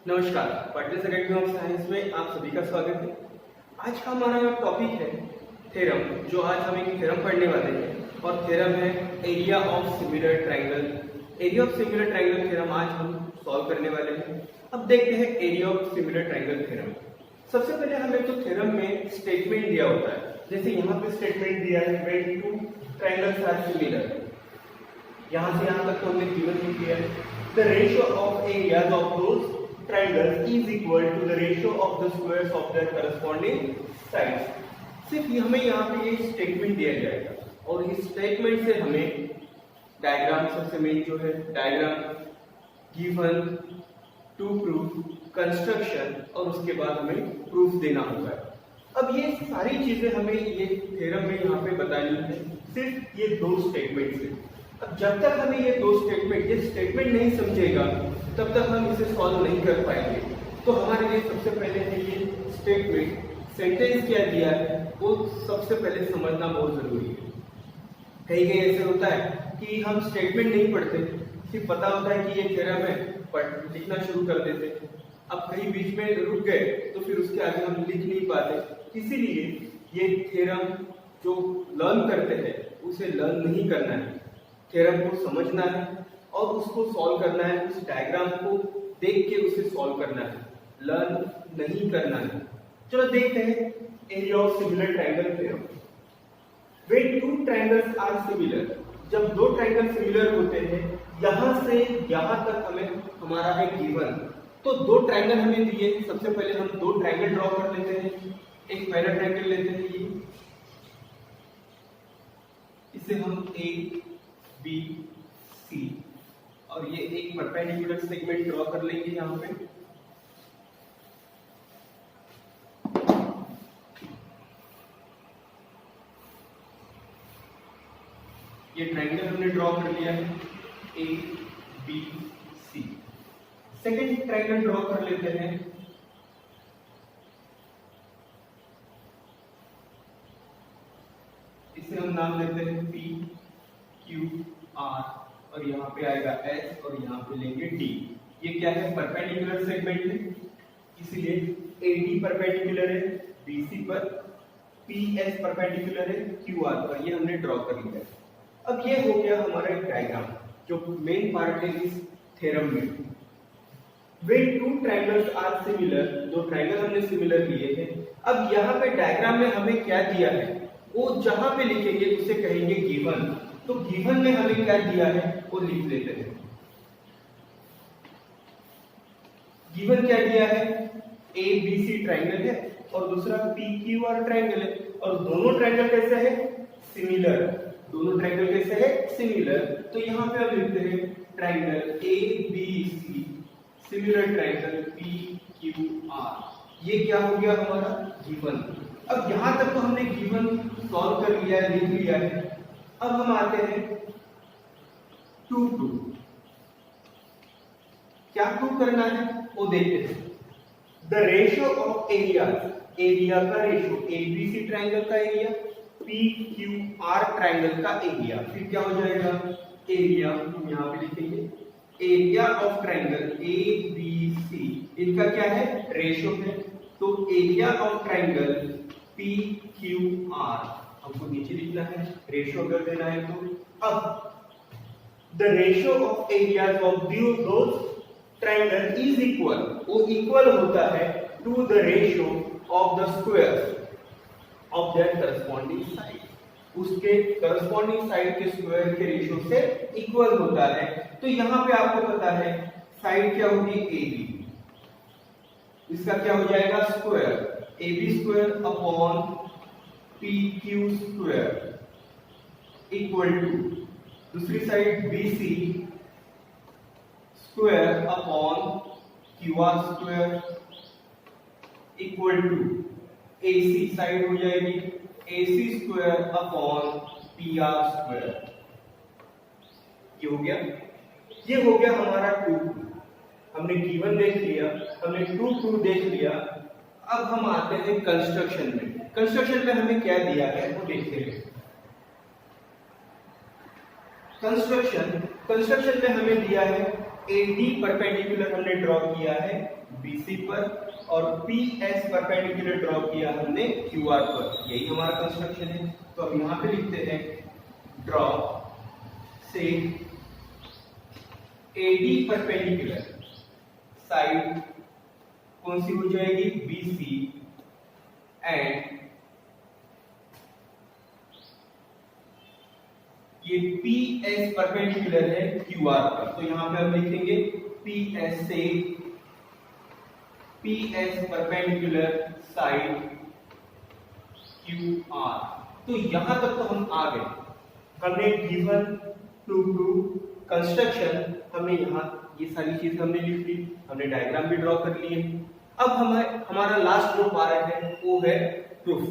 नमस्कार, Patil academy of science में आप सभी का स्वागत है। आज का हमारा टॉपिक है थ्योरम, जो आज हम एक थ्योरम पढ़ने वाले हैं और थ्योरम है area of similar triangle. Area of similar triangle theorem आज हम सॉल्व करने वाले हैं। अब देखते हैं area of similar triangle theorem. सबसे पहले हमें तो थ्योरम में स्टेटमेंट दिया होता है, जैसे यहाँ पे स्टेटमेंट दिया है when two triangles are similar. यहाँ से यहाँ तक तो हमने गिवन लिख दिया है। The ratio of areas of those triangles is equal to the ratio of the squares of their corresponding sides। सिर्फ हमें यहाँ पे ये स्टेटमेंट दिया जाएगा और इस स्टेटमेंट से हमें डायग्राम, सबसे मेन जो है diagram, given, to proof, construction और उसके बाद हमें प्रूफ देना होगा। अब ये सारी चीजें हमें ये थ्योरम में यहाँ पे बतानी है, सिर्फ ये दो स्टेटमेंट से। अब जब तक हमें ये दो स्टेटमेंट, ये स्टेटमेंट नहीं समझेगा तब तक हम इसे सॉल्व नहीं कर पाएंगे। तो हमारे लिए सबसे पहले है ये स्टेटमेंट, सेंटेंस क्या दिया है वो सबसे पहले समझना बहुत जरूरी है। कहीं कहीं ऐसे होता है कि हम स्टेटमेंट नहीं पढ़ते, सिर्फ पता होता है कि ये थ्योरम है, पर लिखना शुरू कर देते। अब कहीं बीच में रुक गए तो फिर उसके आगे हम लिख नहीं पाते। इसीलिए ये थ्योरम जो लर्न करते हैं उसे लर्न नहीं करना है, थ्योरम को समझना है और उसको सॉल्व करना है। उस डायग्राम को देख के उसे सॉल्व करना है, लर्न नहीं करना है। चलो देखते हैं area of similar triangle theorem. When two triangles are similar, जब दो ट्रायंगल सिमिलर होते हैं, यहां से यहां तक हमें हमारा है गिवन। तो दो ट्रायंगल हमें दिए, सबसे पहले हम दो ट्रायंगल ड्रॉ कर लेते हैं। एक पहला ट्रायंगल लेते हैं ये, इसे हम ए बी सी और ये एक परपेंडिकुलर सेगमेंट ड्रॉ कर लेंगे यहाँ पे। ये ट्रायंगल हमने ड्रॉ कर लिया है A B C. Second triangle draw कर लेते हैं, इसे हम नाम देते हैं पी क्यू आर और यहाँ पे आएगा एस और यहाँ पे लेंगे डी। ये क्या है? परपेंडिकुलर सेगमेंट है, इसीलिए एडी परपेंडिकुलर है बीसी पर, पीएस परपेंडिकुलर है क्यूआर पर। ये हमने ड्रॉ कर लिया है। अब ये हो गया हमारा एक डायग्राम जो मेन पार्ट है इस थ्योरम में। When two triangles are similar, दो ट्रायंगल हमने सिमिलर लिए हैं। अब यहाँ पे डायग्राम में हमें क्या दिया है वो जहां पे लिखेंगे उसे कहेंगे गिवन। तो गिवन में हमें क्या दिया है वो लिख लेते हैं। गिवन क्या दिया है? ए बी सी ट्रायंगल है और दूसरा पी क्यू आर ट्रायंगल है और दोनों ट्रायंगल कैसे है? सिमिलर। दोनों ट्रायंगल कैसे है? सिमिलर। तो यहाँ पे हम लिखते हैं triangle A B C similar triangle P Q R. ये क्या हो गया हमारा? गिवन। अब यहां तक तो हमने गिवन सॉल्व कर लिया है, लिख लिया है। अब हम आते हैं टू प्रूफ। क्या प्रूफ करना है वो देखते हैं। The ratio of area, area का रेशियो, एबीसी ट्रायंगल का area, P Q R triangle का एरिया। फिर क्या हो जाएगा? एरिया हम यहाँ पे लिखेंगे, area of triangle A B C, इनका क्या है? रेशियो है। तो area of triangle P Q R हमको नीचे लिखना है, रेशियो अगर देना है तो। अब the ratio of areas of those triangle is equal, वो इक्वल होता है to the ratio of the squares of their corresponding side. उसके करस्पॉन्डिंग साइड के स्क्वायर के रेशियो से इक्वल होता है। तो यहाँ पे आपको पता है साइड क्या होगी? ए बी, इसका क्या हो जाएगा? Square. A B square upon P Q square equal to दूसरी side B C square upon Q R square equal to A C side हो जाएगी A C square upon P R square. ये हो गया, ये हो गया हमारा टू प्रूफ। हमने गिवन देख लिया, हमने टू प्रूफ देख लिया। अब हम आते हैं कंस्ट्रक्शन में। कंस्ट्रक्शन में हमें क्या दिया है वो देखते हैं। कंस्ट्रक्शन में हमें दिया है एडी परपेंडिकुलर हमने ड्रॉ किया है BC पर और PS परपेंडिकुलर ड्रॉ किया हमने QR पर। यही हमारा कंस्ट्रक्शन है। तो अब यहाँ पे लिखते हैं ड्रॉ से AD परपेंडिकुलर साइड कौन सी हो जाएगी BC एंड ये PS परपेंडिकुलर है QR पर। तो यहाँ पे हम लिखेंगे PS से PS परपेंडिकुलर साइड QR। तो यहां तक तो हम आ गए। हमने गिवन टू प्रूव कंस्ट्रक्शन, हमने यहाँ ये सारी चीज हमने लिख ली, हमने डायग्राम भी ड्रॉ कर लिए। अब हमारा लास्ट जो पार्ट है वो है प्रूफ।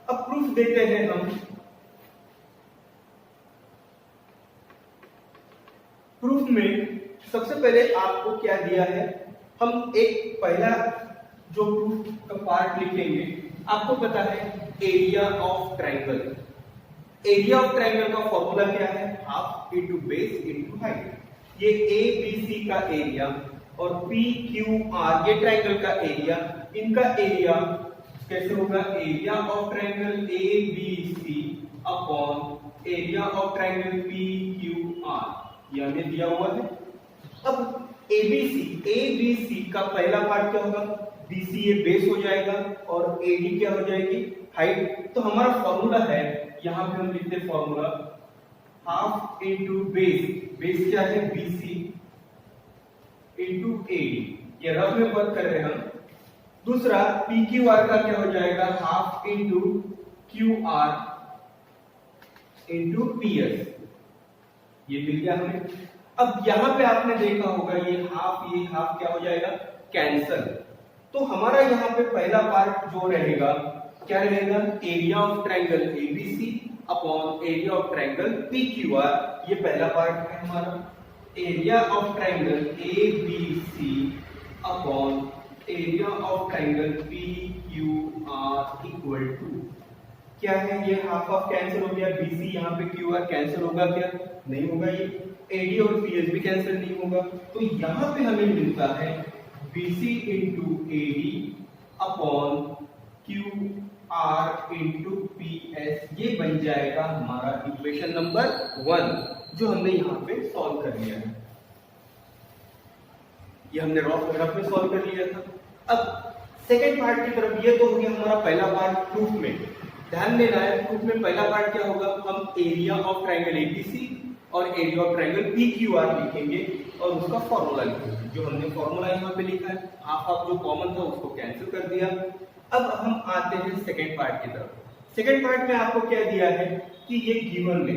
अब प्रूफ देते हैं हम। प्रूफ में सबसे पहले आपको क्या दिया है, हम एक पहला जो प्रूफ का पार्ट लिखेंगे। आपको पता है area of triangle. Area of triangle का फॉर्मूला क्या है, half into base into height. ये ABC का एरिया और PQR ये ट्रायंगल का एरिया, इनका एरिया कैसे होगा, area of triangle ABC upon area of triangle PQR, ये हमें दिया हुआ है। अब ABC का पहला पार्ट क्या होगा, BC ये बेस हो जाएगा और AD क्या हो जाएगी, हाइट। तो हमारा फॉर्मूला है, यहां पे हम लिखते हैं formula half into base. Base क्या है BC इंटू AD, ये रफ में वर्क कर रहे हैं हम। दूसरा PQR का क्या हो जाएगा, half into QR into PS, ये मिल गया हमें। अब यहां पे आपने देखा होगा ये हाफ क्या हो जाएगा, कैंसल। तो हमारा यहाँ पे पहला पार्ट जो रहेगा क्या रहेगा, area of triangle ABC upon area of triangle PQR, ये पहला पार्ट है हमारा। Area of triangle ABC upon area of triangle PQR equal to क्या है, ये हाफ ऑफ कैंसिल हो गया, BC यहाँ पे QR कैंसिल होगा क्या, नहीं होगा। ये AD और PS भी कैंसिल नहीं होगा। तो यहाँ पे हमें मिलता है BC into AD upon QR into PS, ये बन जाएगा हमारा इक्वेशन नंबर 1 जो हमने यहाँ पे सॉल्व कर लिया है। ये हमने रफ में सॉल्व कर लिया था। अब सेकेंड पार्ट की तरफ, ये तो हो गया हमारा पहला पार्ट प्रूफ में। ध्यान देना है, प्रूफ में पहला पार्ट क्या होगा, हम एरिया ऑफ ट्रायंगल ABC और एरिया ऑफ ट्रायंगल PQR लिखेंगे और उसका फॉर्मूला लिखेंगे। जो हमने फॉर्मूला यहाँ पे लिखा है, हाफ जो कॉमन था उसको कैंसिल कर दिया। अब हम आते हैं सेकेंड पार्ट की तरफ। सेकेंड पार्ट में आपको क्या दिया है कि ये गिवन में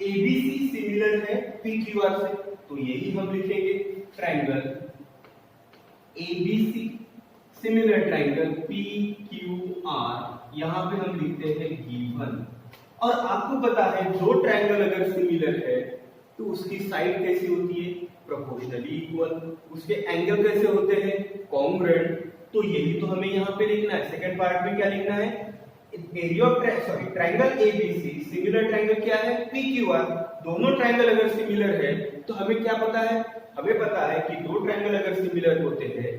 ABC सिमिलर है PQR से, तो यही हम लिखेंगे triangle ABC similar triangle PQR, यहाँ पे हम लिखते हैं गिवन। और आपको पता है जो ट्रायंगल अगर सिमिलर है तो उसकी साइड कैसी होती है, प्रोपोर्शनली इक्वल। उसके एंगल कैसे होते हैं, कॉन्ग्रुएंट। तो यही तो हमें यहाँ पे लिखना है। सेकंड पार्ट में क्या लिखना है, area of triangle ABC similar triangle क्या है, PQR। दोनों ट्रायंगल अगर सिमिलर है तो हमें क्या पता है, हमें पता है कि दो ट्रायंगल अगर सिमिलर होते हैं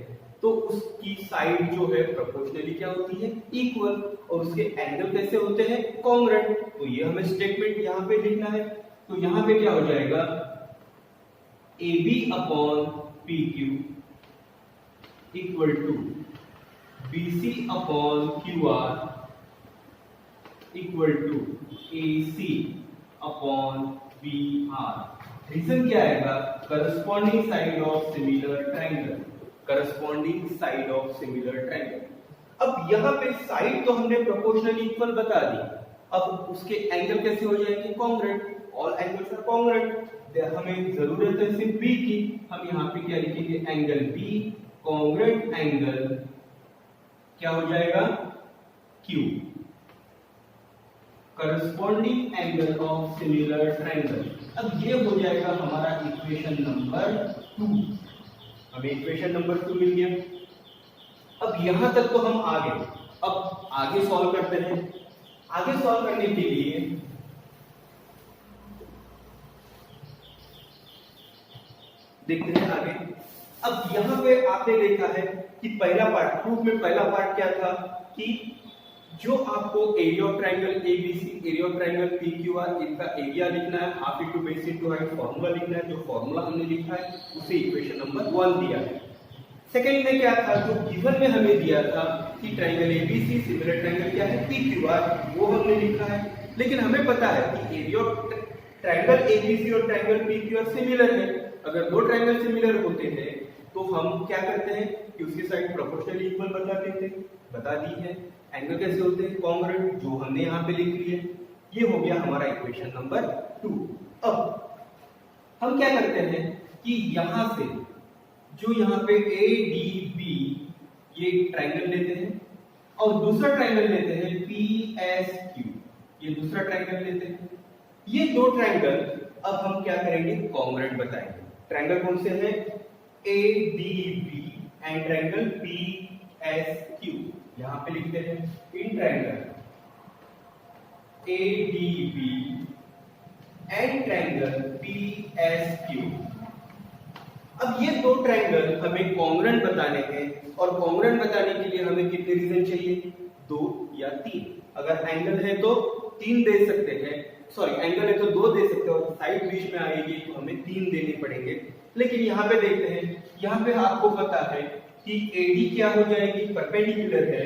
तो उसकी साइड जो है प्रोपोर्शनली क्या होती है, इक्वल। और उसके एंगल कैसे होते हैं, कॉन्ग्रुएंट। तो ये हमें स्टेटमेंट यहाँ पे लिखना है। तो यहाँ पे क्या हो जाएगा, AB upon PQ equal to BC upon QR equal to AC upon BR। Reason क्या आएगा, corresponding side of similar triangle, corresponding side of similar triangle. अब यहाँ पे साइड तो हमने प्रोपोर्शनली इक्वल बता दी, अब उसके एंगल कैसे हो जाएंगे, congruent. All angles are congruent. हमें जरूरत है सिर्फ B की, हम यहाँ पे क्या लिखेंगे, एंगल B कॉन्ग्रुएंट एंगल क्या हो जाएगा, Q, corresponding angle of similar triangle. अब ये हो जाएगा हमारा इक्वेशन नंबर 2। हमें इक्वेशन नंबर 2 मिल गया। अब यहां तक तो हम आ गए। अब आगे सॉल्व करते हैं। आगे सॉल्व करने के लिए देखते हैं आगे। अब यहां पे आपने देखा है कि पहला पार्ट, प्रूफ में पहला पार्ट क्या था कि जो आपको area of triangle ABC, area of triangle PQR, इनका एरिया लिखना है, half into base into height formula लिखना है। जो फॉर्मूला हमने लिखा है उसे इक्वेशन नंबर 1 दिया है। सेकंड में क्या था, जो गिवन में हमें दिया था कि ट्रायंगल एबीसी सिमिलर ट्रायंगल क्या है पीक्यूआर, वो हमने लिखा है। लेकिन हमें पता है कि एरिया ऑफ ट्रायंगल एबीसी और ट्रायंगल पीक्यूआर सिमिलर है। अगर दो ट्रायंगल सिमिलर होते हैं तो हम क्या करते हैं कि उसकी साइड प्रोपोर्शनली इक्वल बता देते हैं, बता दी है। एंगल कैसे होते हैं, कॉन्ग्रुएंट, जो हमने यहाँ पे लिख लिया। ये हो गया हमारा इक्वेशन नंबर 2। अब हम क्या करते हैं कि यहाँ से जो यहाँ पे ए डी बी ये ट्रायंगल लेते हैं और दूसरा ट्रायंगल लेते हैं पी एस क्यू, ये दूसरा ट्रायंगल लेते हैं। ये दो ट्रायंगल अब हम क्या करेंगे, कॉन्ग्रुएंट बताएंगे। ट्रायंगल कौन से हैं, A D B and triangle P S Q. यहां पे लिखते हैं in triangle A D B and triangle P S Q. अब ये दो ट्रायंगल हमें कॉन्ग्रुएंट बताने हैं और कॉन्ग्रुएंट बताने के लिए हमें कितने रीजन चाहिए, 2 या 3। अगर एंगल है तो 3 दे सकते हैं, सॉरी एंगल है तो 2 दे सकते हैं और साइड बीच में आएगी तो हमें 3 देने पड़ेंगे। लेकिन यहाँ पे देखते हैं, यहाँ पे आपको पता है कि AD क्या हो जाएगी, परपेंडिकुलर है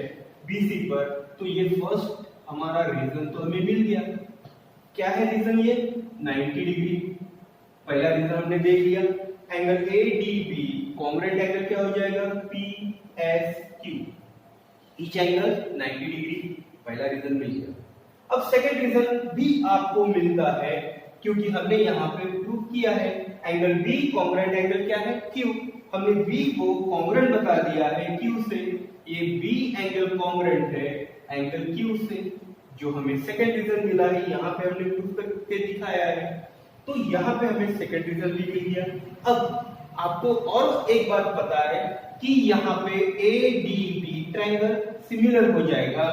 BC पर, तो ये फर्स्ट हमारा रीजन तो हमें मिल गया। क्या है रीजन, ये 90 डिग्री, पहला रीजन हमने देख लिया। एंगल ADB कॉन्ग्रुएंट एंगल क्या हो जाएगा, PSQ, ईच एंगल 90 डिग्री, पहला रीजन मिल गया। अब सेकंड रीजन भी आपको मिलता है क्योंकि हमने यहाँ पे प्रूव किया है एंगल B कॉन्ग्रुएंट एंगल क्या है, Q। हमने B को कॉन्ग्रुएंट बता दिया है Q से, ये B एंगल कॉन्ग्रुएंट है एंगल Q से, जो हमें सेकंड रीजन मिला है। यहाँ पे हमने प्रूव करके दिखाया है, तो यहाँ पे हमें सेकंड रीजन भी मिल गया। अब आपको और एक बात पता है कि यहाँ पे ADB ट्रायंगल सिमिलर हो जाएगा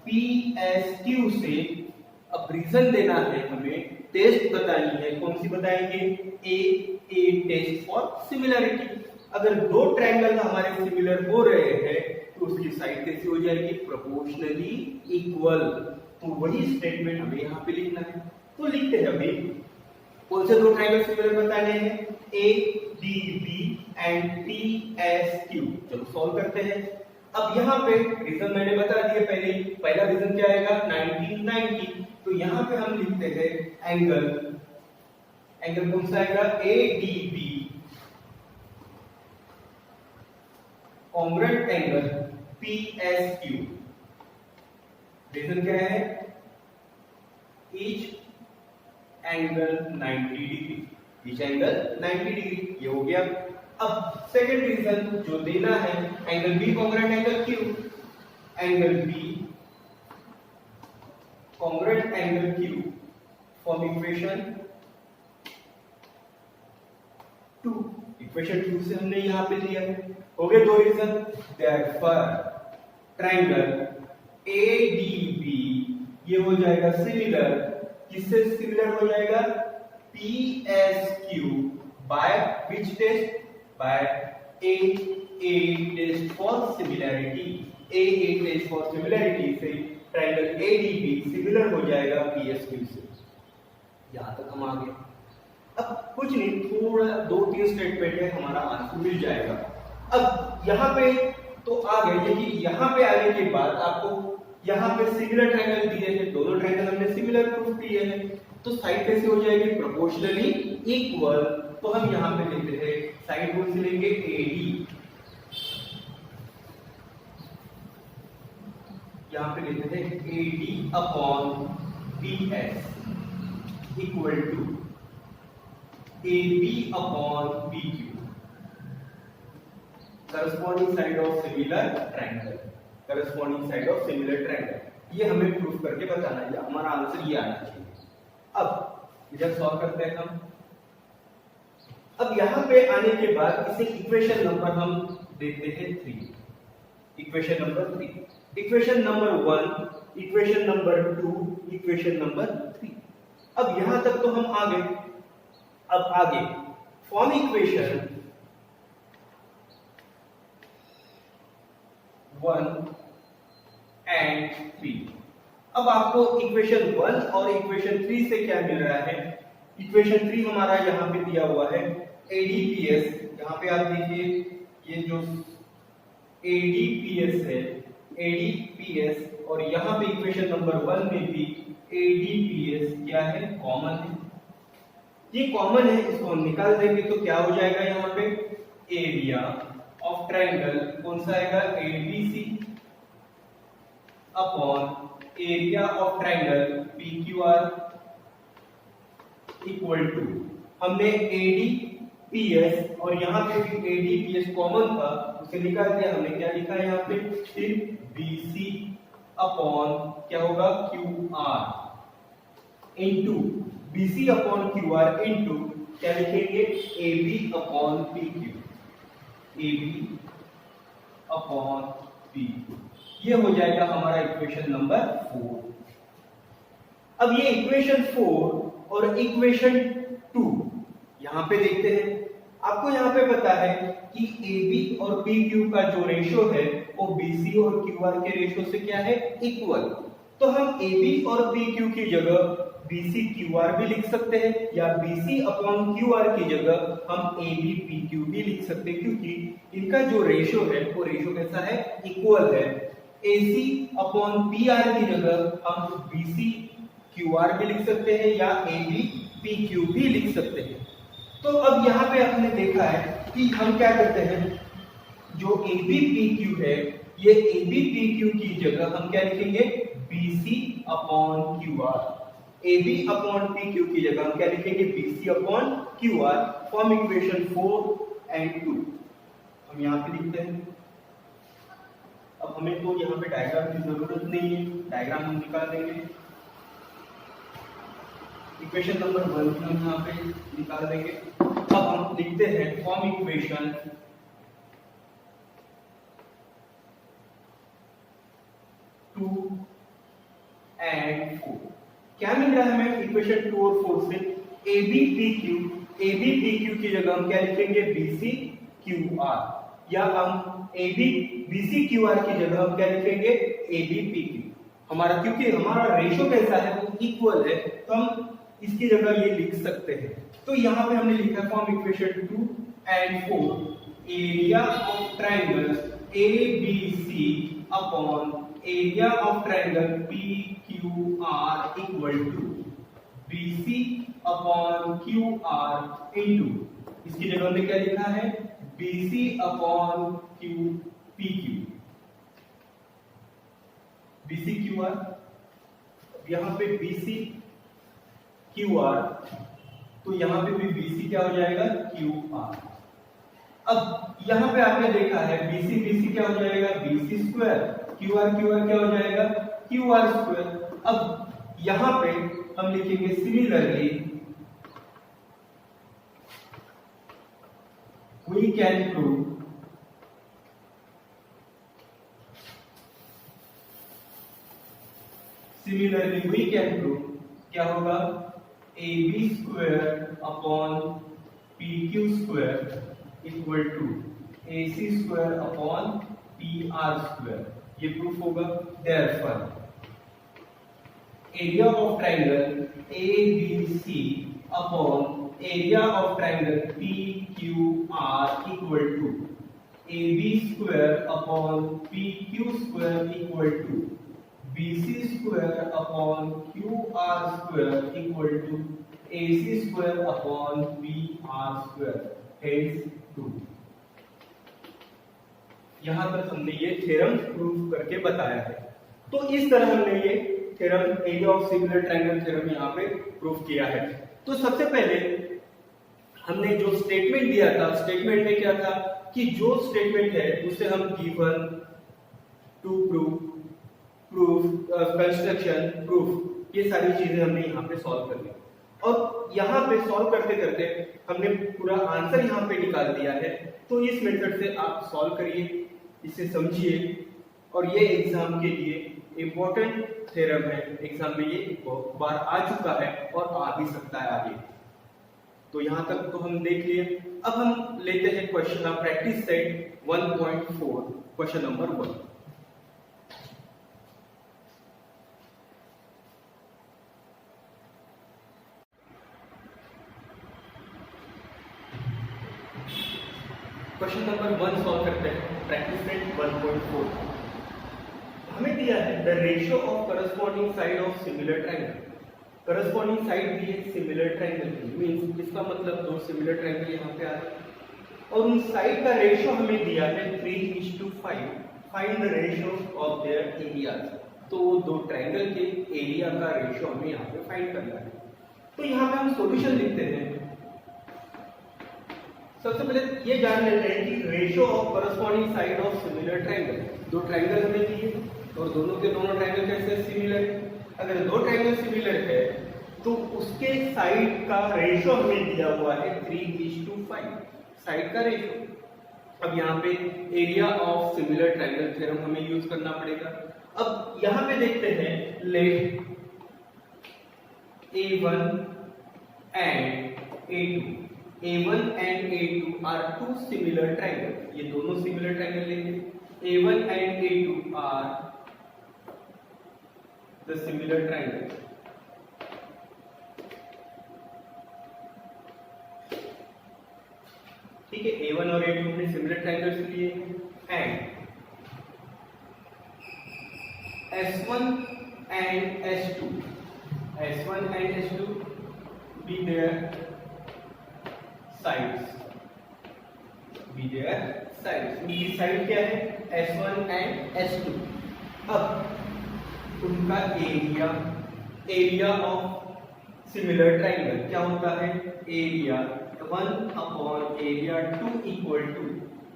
PSQ से। अब रीजन देना है हमें, टेस्ट बतानी है, कौन सी बताएंगे, ए टेस्ट फॉर सिमिलरिटी। अगर दो ट्रायंगल हमारे सिमिलर हो रहे हैं तो उसकी साइड कैसी हो जाएगी, प्रोपोर्शनली इक्वल। तो वही स्टेटमेंट हमें यहाँ पे लिखना है। तो लिखते हैं अभी कौन से दो ट्रायंगल सिमिलर बताने हैं, ADB एंड PSQ। चलो सॉल्व करते हैं। अब यहाँ पे रीजन मैंने बता दिया पहले ही, पहला रीजन क्या आएगा 1990। तो यहाँ पे हम लिखते हैं एंगल कौन सा आएगा, ADB congruent angle PSQ। Reason क्या है, each angle 90 degree, each angle 90 degree, ये हो गया। अब सेकंड रीजन जो देना है, angle B congruent angle Q, angle B congruent angle Q from equation 2। Equation 2 से हमने यहां पे लिया है। हो गए दो रीजन। देयरफॉर ट्रायंगल ADB ये हो जाएगा सिमिलर, किससे सिमिलर हो जाएगा, PSQ by which test, by A test for similarity. A test for similarity से ट्रायंगल ADB सिमिलर हो जाएगा PSQ से। यहां तक हम आ गए। अब कुछ नहीं, थोड़ा 2-3 स्टेटमेंट है, हमारा आंसर मिल जाएगा। अब यहाँ पे तो आ गए, लेकिन यहाँ पे आने के बाद आपको यहाँ पे सिमिलर ट्रायंगल दिए हैं, दोनों ट्रायंगल हमने सिमिलर प्रूफ किए हैं, तो साइड कैसे हो जाएगी, प्रोपोर्शनली इक्वल। तो हम यहाँ पे लेते हैं साइड कौन सी लेंगे, AD। यहाँ पे लेते हैं AD upon PS equal to AB upon PQ, corresponding side of similar triangle, corresponding side of similar triangle. ये हमें प्रूफ करके बताना है, हमारा आंसर ये आना चाहिए। अब इधर सॉल्व करते हैं हम। अब यहाँ पे आने के बाद इसे इक्वेशन नंबर हम देते हैं 3, equation number 3, equation number 1, equation number 2, equation number 3। अब यहां तक तो हम आ गए। अब आगे फॉर्म इक्वेशन 1 एंड 3। अब आपको इक्वेशन 1 और इक्वेशन 3 से क्या मिल रहा है? इक्वेशन 3 हमारा यहाँ पे दिया हुआ है ADPS। यहाँ पे आप देखिए ये जो ADPS है, ADPS, और यहाँ पे इक्वेशन नंबर 1 में भी ADPS क्या है? कॉमन है। ये कॉमन है, इसको हम निकाल देंगे तो क्या हो जाएगा? यहाँ पे एरिया ऑफ ट्रायंगल कौन सा आएगा? ABC upon area of triangle PQR equal to, हमने ADPS और यहाँ पे भी ADPS कॉमन था, उसे निकाल दिया। हमने क्या लिखा है यहाँ पे? फिर BC अपॉन क्या होगा? QR into BC upon QR into क्या लिखेंगे? AB upon PQ, AB upon PQ। ये हो जाएगा हमारा इक्वेशन नंबर 4। अब ये इक्वेशन 4 और इक्वेशन 2 यहाँ पे देखते हैं। आपको यहाँ पे पता है कि AB और PQ का जो रेशो है वो BC और QR के रेशो से क्या है? इक्वल। तो हम AB और PQ की जगह BC QR भी लिख सकते हैं, या BC अपॉन QR की जगह हम AB PQ भी लिख सकते हैं, क्योंकि इनका जो रेशो है वो रेशो कैसा है? इक्वल है। AC अपॉन PR की जगह हम BC QR भी लिख सकते हैं, या AB PQ भी लिख सकते हैं। तो अब यहाँ पे आपने देखा है कि हम क्या करते हैं, जो AB PQ है, ये AB PQ की जगह हम क्या लिखेंगे? BC upon QR। AB upon PQ की जगह हम क्या लिखेंगे? BC upon QR। Form equation 4 and 2 हम यहाँ पे लिखते हैं। अब हमें तो यहाँ पे डायग्राम की जरूरत नहीं है, डायग्राम हम निकाल देंगे। इक्वेशन नंबर 1 भी हम यहाँ पे निकाल देंगे। अब हम लिखते हैं फॉर्म इक्वेशन 2 एंड 4। क्या मिल रहा है हमें इक्वेशन 2 और 4 से? AB PQ की जगह हम क्या लिखेंगे? BC QR, या हम BC QR की जगह हम क्या लिखेंगे? AB PQ। हमारा क्योंकि हमारा रेशो कैसा है? वो इक्वल है, तो हम इसकी जगह ये लिख सकते हैं। तो यहाँ पे हमने लिखा from equation 2 and 4, area of triangle ABC upon area of triangle PQR equal to BC upon QR into, इसकी जगह हमने क्या लिखा है? BC upon PQ, BC QR। यहाँ पे BC QR, तो यहाँ पे भी BC क्या हो जाएगा? QR। अब यहाँ पे आपने देखा है BC क्या हो जाएगा? BC square. QR क्या हो जाएगा? QR square. अब यहाँ पे हम लिखेंगे सिमिलरली वी कैन प्रूव क्या होगा? AB square upon PQ square equal to AC square upon PR square. ये प्रूफ होगा। Therefore area of triangle ABC upon area of triangle PQR equal to AB square upon PQ square equal to BC square upon QR square equal to AC square upon PR square. Hence 2। यहां तक हमने ये theorem prove करके बताया है। तो इस तरह हमने ये theorem area of similar triangle theorem यहाँ पे प्रूव किया है। तो सबसे पहले हमने जो स्टेटमेंट दिया था, स्टेटमेंट में क्या था कि जो स्टेटमेंट है उसे हम given, to proof, construction, proof, ये सारी चीजें हमने यहाँ पे सॉल्व कर ली। और यहाँ पे सॉल्व करते करते हमने पूरा आंसर यहाँ पे निकाल दिया है। तो इस मेथड से आप सॉल्व करिए, इसे समझिए, और ये एग्जाम के लिए इम्पोर्टेंट थ्योरम है। एग्जाम में ये बहुत बार आ चुका है और आ भी सकता है आगे। तो यहाँ तक तो हम देख लिए। अब हम लेते हैं question practice set 1.4, question number 1। Question number 1 solve करते हैं। प्रैक्टिस सेट 1.4 हमें दिया है the ratio of corresponding side of similar triangle. Corresponding side दी है सिमिलर ट्रायंगल की, मींस इसका मतलब दो सिमिलर ट्रायंगल यहाँ पे आ रहे हैं और उन साइड का रेशियो हमें दिया है 3:5। Find the ratio of their areas. तो दो ट्रायंगल के एरिया का रेशियो हमें यहाँ पे फाइंड करना है। तो यहाँ पे हम सॉल्यूशन लिखते हैं। सबसे पहले ये जान लेते हैं कि ratio of corresponding side of similar triangle. दो ट्रायंगल हमें दिए और दोनों के दोनों ट्रायंगल कैसे सिमिलर है। अगर दो ट्रायंगल सिमिलर है तो उसके साइड का रेशियो हमें दिया हुआ है 3:5 साइड का रेशियो। अब यहाँ पे area of similar triangle theorem हमें यूज करना पड़ेगा। अब यहाँ पे देखते हैं late A1 and A2 A1 and A2 are two similar triangles। ये दोनों सिमिलर ट्रायंगल लेंगे। A1 and A2 are the similar triangle। ठीक है, A1 और A2 हमने सिमिलर ट्रायंगल्स लिए and S1 and S2 be their sides। उनकी side क्या है S1 and S2। अब उनका एरिया ऑफ सिमिलर ट्रायंगल क्या होता है, area 1 area 2 equal to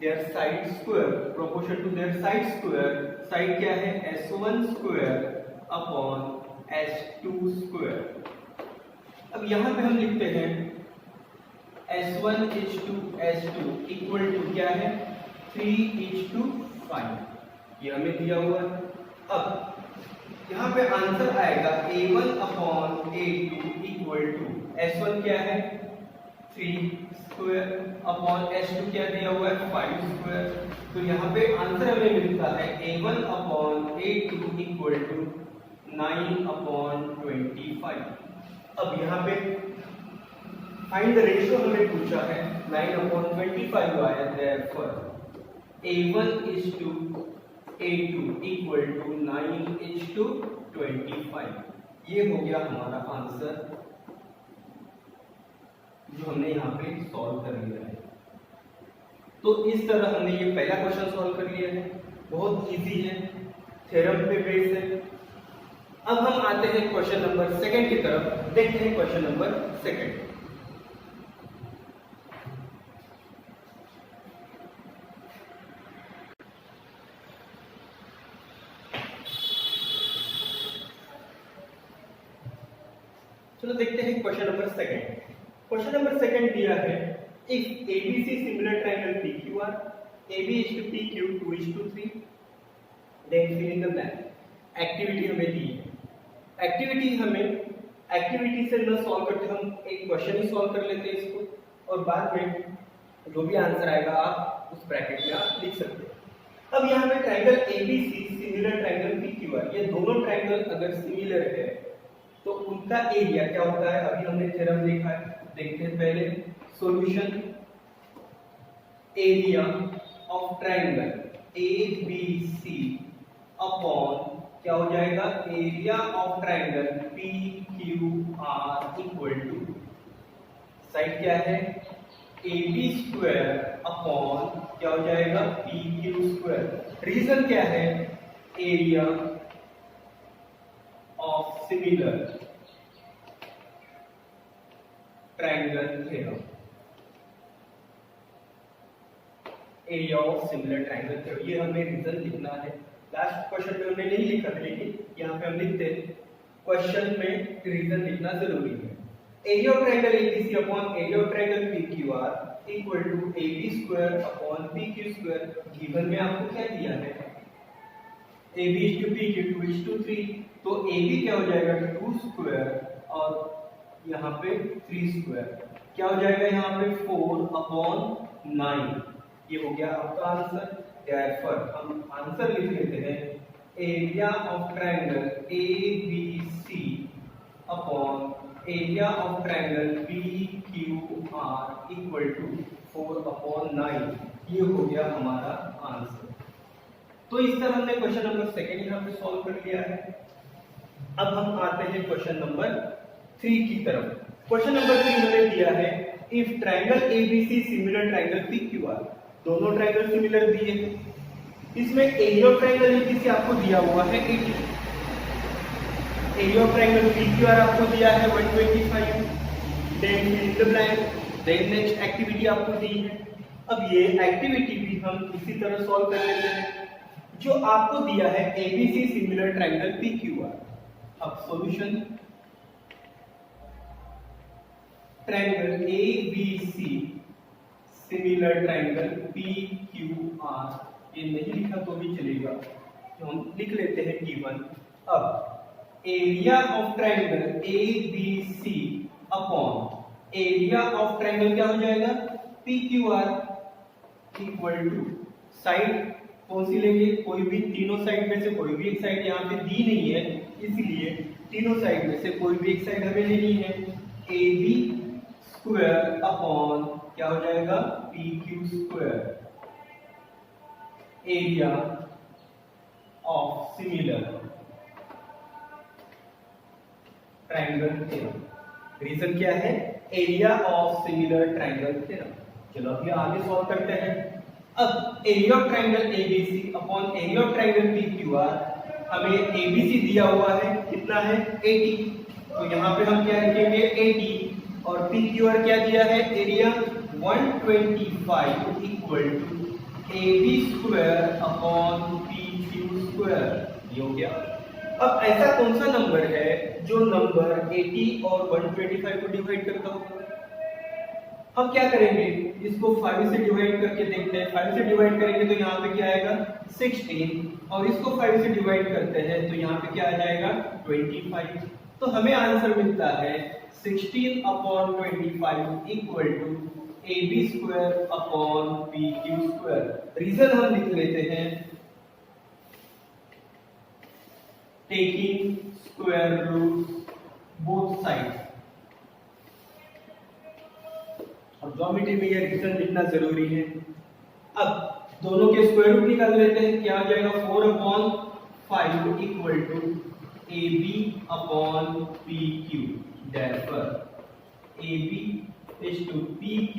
their side square proportion to their side square. Side क्या है S1 square upon S2 square. अब यहां पे हम लिखते हैं S1 is to S2 equal to क्या है 3:5। ये हमें दिया हुआ है। अब यहाँ पे आंसर आएगा A1 upon A2 equal to S1 क्या है 3 स्क्वायर अपॉन S2 क्या दिया हुआ है 5 स्क्वायर। तो यहाँ पे आंसर हमें मिलता है A1 upon A2 equal to 9/25। अब यहाँ पे फाइंड द रेशियो हमें पूछा है 9/25 आया, therefore A1 is to A2 equal to 9:25। ये हो गया हमारा आंसर जो हमने यहाँ पे सॉल्व कर लिया है। तो इस तरह हमने ये पहला क्वेश्चन सॉल्व कर लिया है, बहुत इजी है, थ्योरम पे बेस्ड है। अब हम आते हैं क्वेश्चन नंबर 2 की तरफ। देखते हैं क्वेश्चन नंबर 2। चलो देखते हैं क्वेश्चन नंबर 2। क्वेश्चन नंबर 2 दिया है if ABC similar triangle PQR, AB is to PQ 2:3, then fill in the blank। Activity हमें दी है। एक्टिविटी से न सॉल्व करते हम एक क्वेश्चन ही सॉल्व कर लेते हैं इसको और बाद में जो भी आंसर आएगा आप उस ब्रैकेट में आप लिख सकते हैं। अब यहाँ पे triangle ABC similar triangle PQR, ये दोनों ट्रायंगल अगर सिमिलर है तो उनका एरिया क्या होता है, अभी हमने थ्योरम देखा है। देखते हैं पहले solution. Area of triangle ABC upon क्या हो जाएगा, area of triangle PQR equal to side क्या है AB स्क्वायर अपॉन क्या हो जाएगा PQ स्क्वायर। रीजन क्या है, area of similar triangle theorem. Area of similar triangle theorem, ये हमें रीजन लिखना है। लास्ट क्वेश्चन में हमने नहीं लिखा था, लेकिन यहाँ पे हम लिखते हैं क्वेश्चन में रीजन लिखना जरूरी है। Area of triangle ABC upon area of triangle PQR equal to AB square upon PQ square. Given में आपको क्या दिया है, AB is to PQ 2:3, तो AB क्या हो जाएगा 2 स्क्वायर और यहाँ पे 3 स्क्वायर। क्या हो जाएगा यहाँ पे 4/9। ये हो गया आपका आंसर। देयरफॉर हम आंसर लिख लेते हैं area of triangle ABC upon area of triangle PQR equal to 4/9। ये हो गया हमारा आंसर। तो इस तरह हमने क्वेश्चन नंबर सेकंड यहाँ पे सॉल्व कर लिया है। अब हम आते हैं क्वेश्चन नंबर 3 की तरफ। क्वेश्चन नंबर 3 हमें दिया है if triangle ABC similar triangle PQR, दोनों ट्रायंगल सिमिलर दिए हैं। इसमें एरिया ऑफ ट्रायंगल एबीसी आपको दिया हुआ है 80, एरिया ऑफ ट्रायंगल पीक्यूआर आपको दिया है 125, then fill the blank, then next activity आपको दी है। अब ये एक्टिविटी भी हम इसी तरह सॉल्व कर लेते हैं जो आपको दिया है एबीसी सिमिलर ट्रायंगल पीक्यूआर। अब solution, triangle ABC similar triangle PQR, ये नहीं लिखा तो भी चलेगा तो हम लिख लेते हैं गिवन। अब area of triangle ABC upon area of triangle क्या हो जाएगा पीक्यूआर इक्वल टू साइड कौन सी लेंगे, कोई भी तीनों साइड में से कोई भी एक साइड यहाँ पे दी नहीं है, इसलिए तीनों साइड में से कोई भी एक साइड हमें लेनी है। ए बी स्क्वायर अपॉन क्या हो जाएगा P Q square, area of similar triangle theorem. Reason क्या है, area of similar triangle theorem. चलो अभी आगे सॉल्व करते हैं। अब area of triangle ABC upon area of triangle PQR, हमें एबीसी दिया हुआ है कितना है 80, तो यहाँ पे हम क्या लिखेंगे 80, और पीक्यूआर क्या दिया है area 125 equal to AB square upon PQ square, ये हो गया। अब ऐसा कौन सा नंबर है जो नंबर 80 और 125 को डिवाइड करता हो? हम क्या करेंगे, इसको 5 से डिवाइड करके देखते हैं। 5 से डिवाइड करेंगे तो यहाँ पे क्या आएगा 16, और इसको 5 से डिवाइड करते हैं तो यहाँ पे क्या आ जाएगा 25। तो हमें आंसर मिलता है 16 upon 25 equal to AB square upon PQ square. Reason हम लिख लेते हैं, taking square root both sides. और ज्योमेट्री में ये रीजन लिखना जरूरी है। अब दोनों के स्क्वायर रूट निकाल लेते हैं, क्या हो जाएगा 4 upon 5 equal to AB upon PQ, therefore AB is to PQ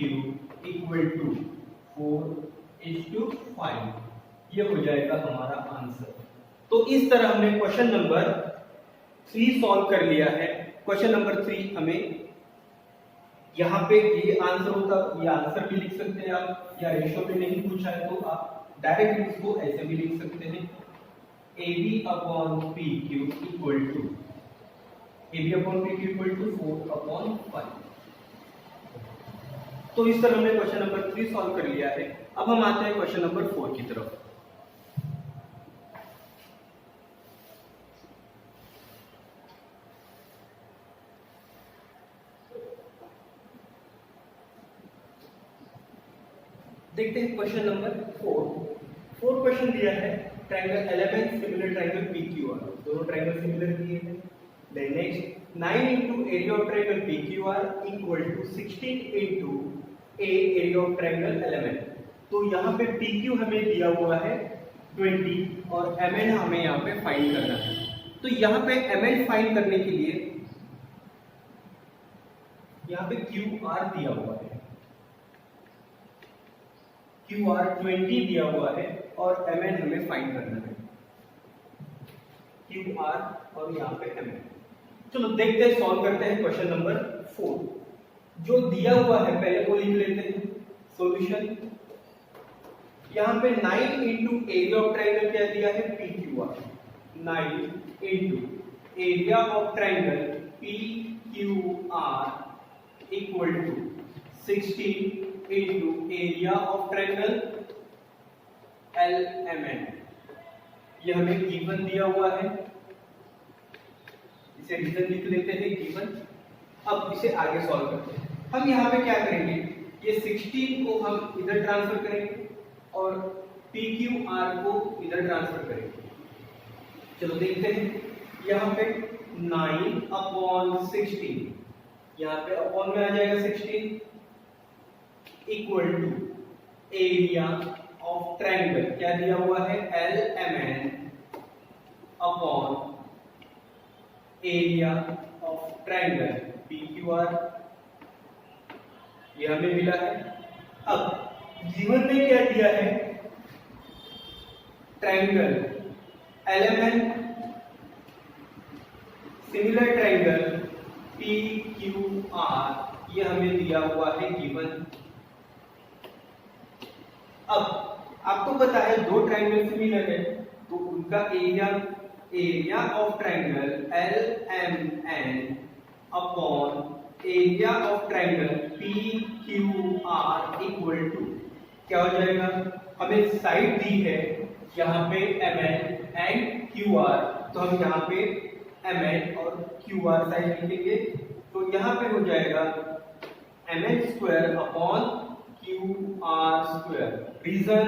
equal to 4:5, ये हो जाएगा हमारा आंसर। तो इस तरह हमने क्वेश्चन नंबर 3 सॉल्व कर लिया है। क्वेश्चन नंबर 3 हमें यहाँ पे ये आंसर होता, ये आंसर भी लिख सकते हैं आप, या रेशो पे नहीं पूछा है तो आप डायरेक्टली इसको ऐसे भी लिख सकते हैं, AB upon PQ equal to AB upon PQ equal to 4/5। तो इस तरह हमने क्वेश्चन नंबर 3 सॉल्व कर लिया है। अब हम आते हैं क्वेश्चन नंबर 4 की तरफ। देखते हैं क्वेश्चन नंबर 4 क्वेश्चन दिया है ट्रायंगल 11 सिमिलर ट्रायंगल पीक्यूआर, दोनों ट्रायंगल सिमिलर दिए हैं। Then next 9 into area of triangle PQR equal to 16 into a area of triangle 11। तो यहाँ पे पीक्यू हमें दिया हुआ है 20 और mn हमें यहाँ पे फाइंड करना है। तो यहाँ पे mn फाइंड करने के लिए यहाँ पे QR दिया हुआ है, QR 20 दिया हुआ है और mn हमें फाइंड करना है, QR और यहाँ पे mn। चलो देखते हैं, सॉल्व करते हैं क्वेश्चन नंबर 4। जो दिया हुआ है पहले वो लिख लेते हैं सॉल्यूशन। यहाँ पे 9 इंटू एरिया ऑफ ट्रायंगल क्या दिया है PQR, 9 into area of triangle PQR equal to 16 into area of triangle LMN। ये हमें गिवन दिया हुआ है, इसे रीजन लिख लेते हैं गिवन। अब इसे आगे सॉल्व करते हैं। हम यहाँ पे क्या करेंगे, ये 16 को हम इधर ट्रांसफर करेंगे और PQR को इधर ट्रांसफर करेंगे। चलो देखते हैं, यहाँ पे 9 अपॉन 16, यहाँ पे अपॉन में आ जाएगा 16 equal to area of triangle क्या दिया हुआ है, LMN upon area of triangle PQR, ये हमें मिला है। अब जीवन में क्या दिया है, triangle LMN similar triangle PQR, ये हमें दिया हुआ है गिवन। अब आपको पता है दो ट्रायंगल सिमिलर है तो उनका area of triangle LMN upon area of triangle PQR equal to क्या हो जाएगा, हमें साइड दी है यहाँ पे MN एंड QR, तो हम यहाँ पे MN और QR साइड लिखेंगे, तो यहाँ पे हो जाएगा MN square upon QR square. Reason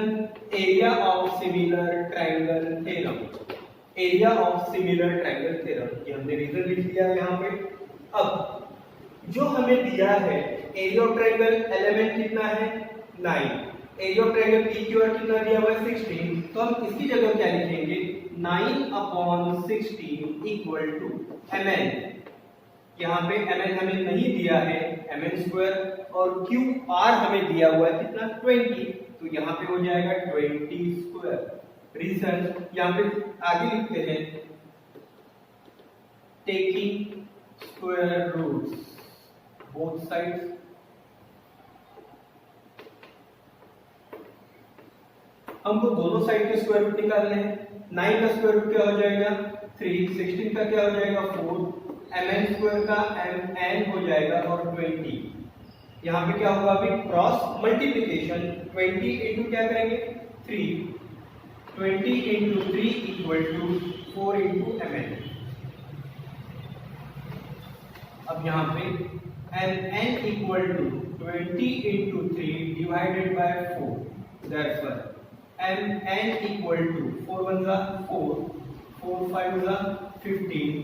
area of similar triangle theorem, area of similar triangle theorem, ये हमने रीजन लिख दिया है यहाँ पे। अब जो हमें दिया है एरिया ऑफ ट्रायंगल LMN कितना है 9, एरिया ऑफ ट्रायंगल PQR कितना दिया हुआ है 16, तो हम इसकी जगह क्या लिखेंगे 9/16 इक्वल टू MN, यहाँ पे MN हमें नहीं दिया है MN स्क्वायर, और QR हमें दिया हुआ है कितना 20, तो यहाँ पे हो जाएगा 20 स्क्वायर। रीजन यहाँ पे आगे लिखते हैं taking square roots both sides, हमको दोनों साइड के स्क्वायर रूट निकालने हैं। 9 का स्क्वायर रूट क्या हो जाएगा 3, 16 का क्या हो जाएगा 4, MN स्क्वायर का MN हो जाएगा और 20, यहाँ पे क्या होगा अभी क्रॉस मल्टीप्लिकेशन, 20 इंटू क्या करेंगे 3, 20 into 3 equal to 4 into MN। अब यहाँ पे MN equal to 20 into 3 divided by 4, that's why MN equal to 4 1 जा 4, 4 5 जा 15,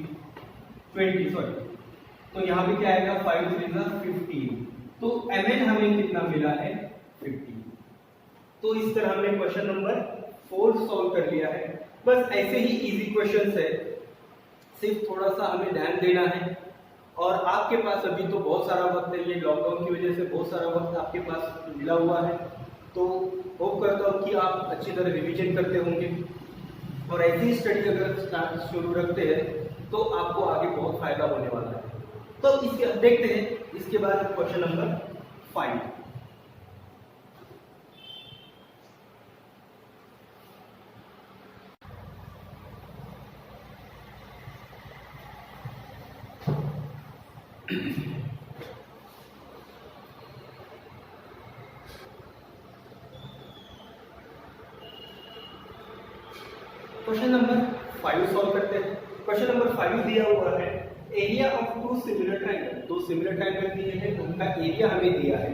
20 सॉरी, तो यहाँ पे क्या आएगा 5 3 जा 15, तो MN हमें कितना मिला है 50। तो इस तरह हमने क्वेश्चन नंबर 4 सॉल्व कर लिया है। बस ऐसे ही इजी क्वेश्चंस है, सिर्फ थोड़ा सा हमें ध्यान देना है, और आपके पास अभी तो बहुत सारा वक्त है, ये लॉकडाउन की वजह से बहुत सारा वक्त आपके पास मिला हुआ है, तो होप करता हूँ कि आप अच्छी तरह रिवीजन करते होंगे, और ऐसी स्टडी अगर स्टार्ट शुरू रखते हैं तो आपको आगे बहुत फायदा होने वाला है। तो इसके देखते हैं इसके बाद question number 5। Question number 5 solve करते हैं। क्वेश्चन नंबर 5 दिया हुआ है area of two similar triangle, दो सिमिलर ट्रायंगल दिए हैं, उनका एरिया हमें दिया है।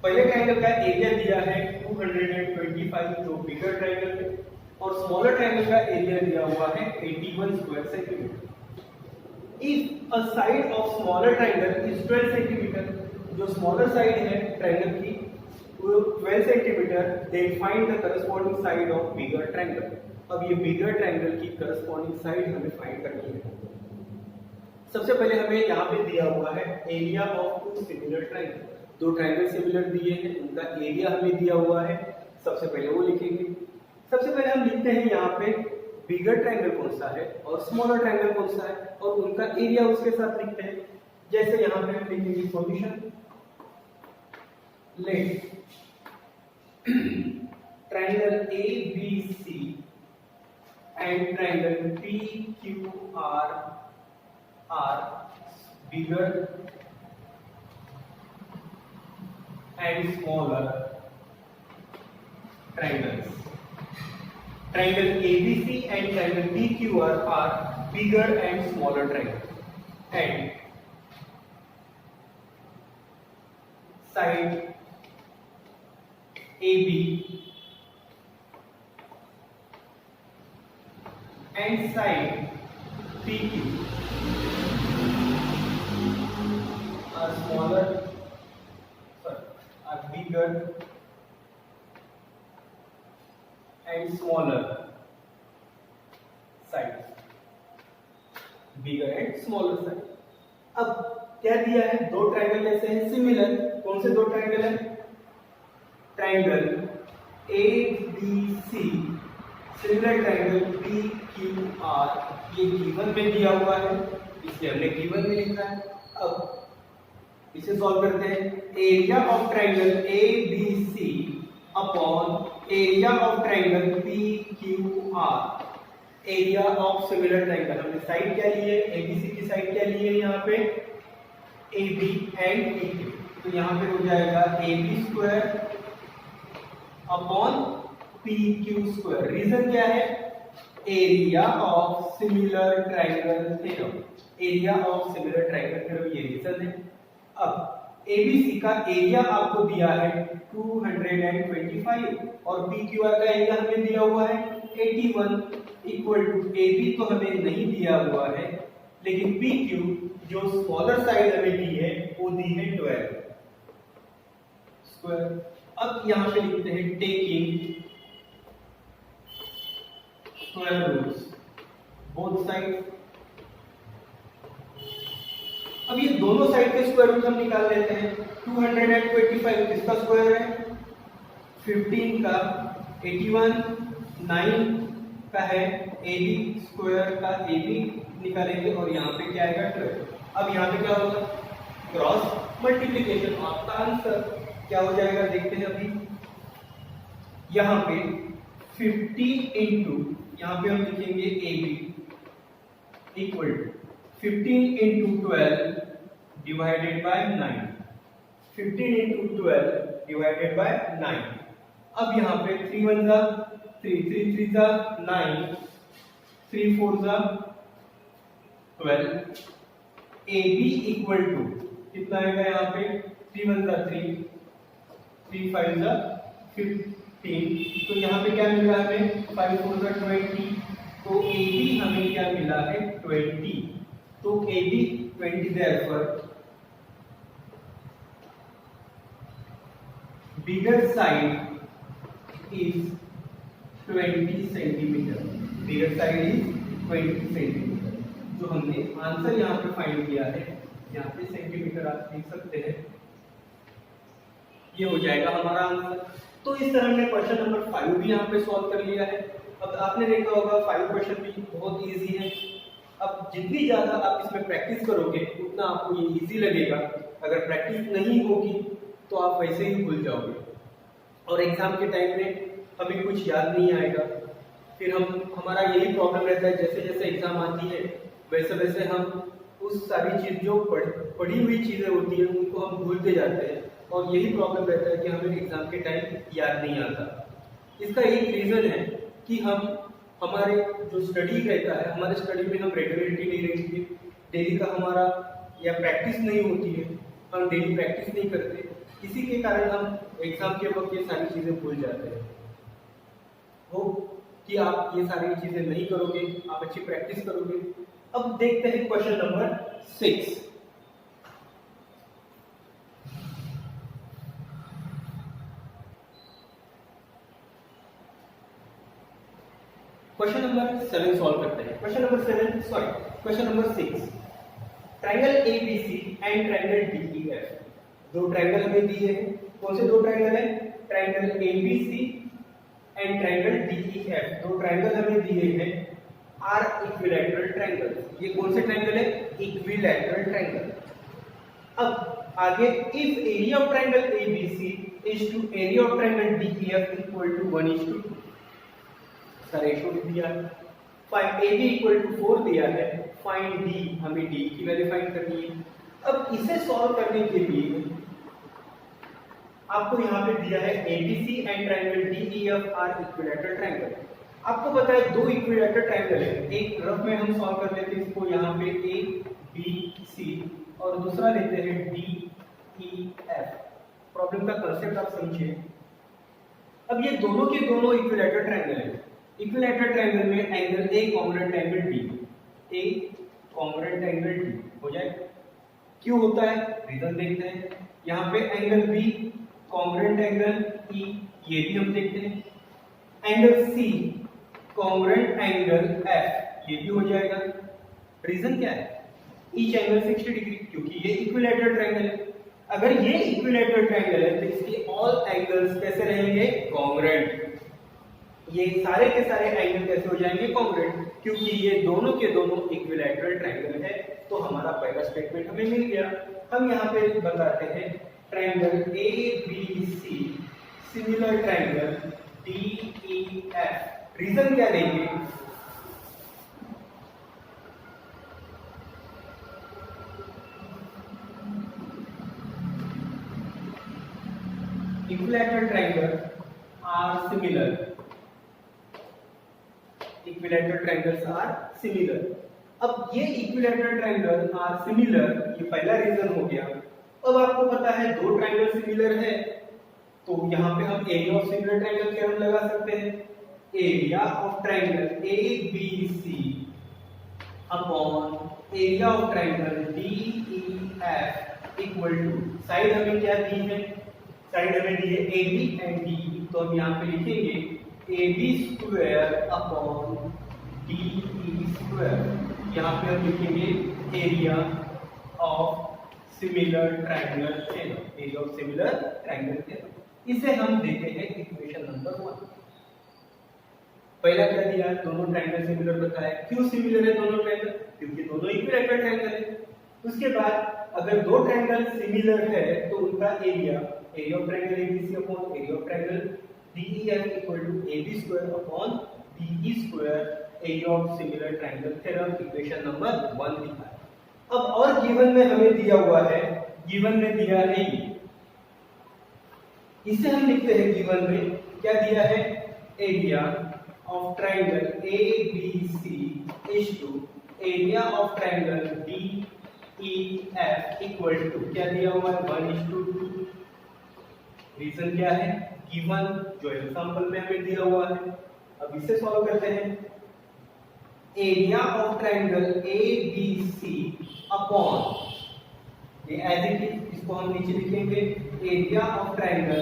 पहले ट्रायंगल का एरिया दिया है 225 जो बिगर ट्रायंगल है, और स्मॉलर ट्रायंगल का एरिया दिया हुआ है 81 square centimetre. If a side of smaller triangle is 12 centimetre, जो स्मॉलर साइड है ट्रायंगल की वो 12 centimetre, then find the corresponding side of bigger triangle. अब ये बिगर ट्रायंगल की करस्पॉन्डिंग साइड हमें फाइंड करनी है। सबसे पहले हमें यहाँ पे दिया हुआ है area of two similar triangle, दो ट्रायंगल सिमिलर दिए हैं, उनका एरिया हमें दिया हुआ है। सबसे पहले वो लिखेंगे। सबसे पहले हम लिखते हैं यहाँ पे बिगर ट्रायंगल कौन सा है और स्मॉलर ट्रायंगल कौन सा है, और उनका एरिया उसके साथ लिखते हैं। जैसे यहाँ पे हम लिखेंगे solution, let triangle ABC and triangle PQR are bigger and smaller triangles. Triangle ABC and triangle PQR are bigger and smaller triangles, and side AB and side PQ are bigger and smaller side, bigger and smaller side. अब क्या दिया है, दो triangle ऐसे हैं similar. कौन से दो ट्रायंगल है, triangle A B C, similar triangle P Q R, ये गिवन में दिया हुआ है, इसलिए हमने गिवन में लिखा है। अब इसे सॉल्व करते हैं। Area of triangle A B C upon area of triangle P Q R, area of similar triangle. हमने साइड क्या ली है, एबीसी की साइड क्या ली है यहाँ पे, A B and A Q, तो यहाँ पे हो जाएगा A B square upon P Q square. Reason क्या है, area of similar triangle theorem, area of similar triangle theorem, ये रीजन है। अब एबीसी का एरिया आपको दिया है 225 और पीक्यूआर का एरिया हमें दिया हुआ है 81, इक्वल टू एबी तो हमें नहीं दिया हुआ है, लेकिन पीक्यू जो स्मॉलर साइड हमें दी है वो दी है 12 स्क्वायर। अब यहां पे लिखते हैं taking square roots both side. अब ये दोनों साइड के स्क्वायर रूट हम निकाल लेते हैं। 225 किसका स्क्वायर है, 15 का, 81 9 का है, AB स्क्वायर का AB निकालेंगे और यहाँ पे क्या आएगा 12। अब यहाँ पे क्या होगा, क्रॉस मल्टीप्लिकेशन, आपका आंसर क्या हो जाएगा देखते हैं अभी। यहाँ पे 50 इंटू, यहाँ पे हम लिखेंगे AB equal to 15 into 12 divided by 9, 15 into 12 divided by 9। अब यहाँ पे 3 1 जा 3, 3 3 जा 9, 3 4 जा 12, AB इक्वल टू कितना आएगा यहाँ पे, 3 1 जा 3, 3 5 जा 15, तो यहाँ पे क्या मिल रहा है हमें, 5 4 जा 20, तो AB हमें क्या मिला है 20, तो AB 20 therefore bigger side is 20 centimetre, bigger side is 20 centimetre. जो हमने आंसर यहाँ पे फाइंड किया है, यहाँ पे सेंटीमीटर आप देख सकते हैं, ये हो जाएगा हमारा आंसर। तो इस तरह हमने क्वेश्चन नंबर 5 भी यहाँ पे सॉल्व कर लिया है। अब आपने देखा होगा 5 क्वेश्चन भी बहुत इजी है। अब जितनी ज्यादा आप इसमें प्रैक्टिस करोगे उतना आपको ये इजी लगेगा। अगर प्रैक्टिस नहीं होगी तो आप वैसे ही भूल जाओगे और एग्जाम के टाइम में हमें कुछ याद नहीं आएगा। फिर हमारा यही प्रॉब्लम रहता है, जैसे जैसे एग्जाम आती है वैसे वैसे हम उस सारी चीज जो पढ़ी हुई चीजें होती है उनको हम भूलते जाते हैं और यही प्रॉब्लम रहता है कि हमें एग्जाम के टाइम याद नहीं आता। इसका एक रीजन है कि हमारे जो स्टडी रहता है, हमारे स्टडी में हम रेगुलरिटी नहीं रहती है, डेली का हमारा या प्रैक्टिस नहीं होती है, हम डेली प्रैक्टिस नहीं करते, इसी के कारण हम एग्जाम के वक्त ये सारी चीजें भूल जाते हैं। होप कि आप ये सारी चीजें नहीं करोगे, आप अच्छी प्रैक्टिस करोगे। अब देखते हैं question number 6। Question number 7 solve करते हैं। Question number 6, triangle ABC and triangle DEF, दो ट्रायंगल हमें दिए हैं। कौन से दो ट्रायंगल है, triangle ABC and triangle DEF, दो ट्रायंगल हमें दिए हैं आर इक्विलैटरल ट्रायंगल। ये कौन से ट्रायंगल है, इक्विलैटरल ट्रायंगल। अब आगे, if area of triangle ABC is to area of triangle DEF equal to 1:2, इसका रेशियो दिया है। फाइंड AB इक्वल टू 4 दिया है, फाइंड D, हमें D की वैल्यू फाइंड करनी है। अब इसे सॉल्व करने के लिए आपको यहाँ पे दिया है ABC and triangle DEF are equilateral triangle. आपको पता है दो इक्विलैटरल ट्रायंगल है, एक रफ में हम सॉल्व कर लेते हैं इसको, यहाँ पे ABC और दूसरा लेते हैं DEF। प्रॉब्लम का कंसेप्ट आप समझिए। अब ये दोनों के दोनों इक्विलैटरल ट्रायंगल है। इक्विलैटरल ट्रायंगल में angle A congruent angle D, A congruent angle D हो जाए। क्यों होता है, रीजन देखते हैं। यहाँ पे angle B congruent angle E, ये भी हम देखते हैं। Angle C congruent angle F, ये भी हो जाएगा। रीजन क्या है? ईच एंगल 60 डिग्री, क्योंकि ये इक्विलैटरल ट्रायंगल है। अगर ये इक्विलैटरल ट्रायंगल है तो इसके ऑल एंगल्स कैसे रहेंगे? कॉन्ग्रुएंट। ये सारे के सारे एंगल कैसे हो जाएंगे? कॉन्ग्रुएंट, क्योंकि ये दोनों के दोनों इक्विलैटरल ट्रायंगल है। तो हमारा पहला स्टेटमेंट हमें मिल गया। हम यहाँ पे बताते हैं triangle A B C similar triangle D E F. Reason क्या देंगे? equilateral triangle are similar. Equilateral triangles are similar. अब ये equilateral triangle are similar, ये पहला रीजन हो गया। अब आपको पता है दो ट्रायंगल सिमिलर है, तो यहाँ पे हम area of similar triangle theorem लगा सकते हैं। Area of triangle A B C upon area of triangle D E F equal to, side हमें क्या दी है? साइड हमें दी है ए बी एंड डी, तो हम यहाँ पे लिखेंगे A B square upon D E square. यहाँ पे हम लिखेंगे area of similar triangle theorem, area of similar triangle theorem. इसे हम देते हैं इक्वेशन नंबर 1। पहला क्या दिया? दोनों ट्रायंगल सिमिलर बताया। क्यों सिमिलर है दोनों ट्रायंगल? क्योंकि दोनों इक्विलैटरल ट्रायंगल है। उसके बाद अगर दो ट्रायंगल सिमिलर है तो उनका area of triangle ABC upon area of triangle DEF equal to AB square upon DE square, area of similar triangle theorem, equation number 1 लिखा है। अब और गिवन में हमें दिया हुआ है, गिवन में दिया है ये, इसे हम लिखते हैं गिवन में क्या दिया है? Area of triangle A B C is to area of triangle D E F equal to, क्या दिया हुआ है? 1:2। रीजन क्या है? गिवन जो एग्जांपल में हमें दिया हुआ है। अब इसे सॉल्व करते हैं। Area of triangle A B C upon, ये एज इट इज, इसको हम नीचे लिखेंगे area of triangle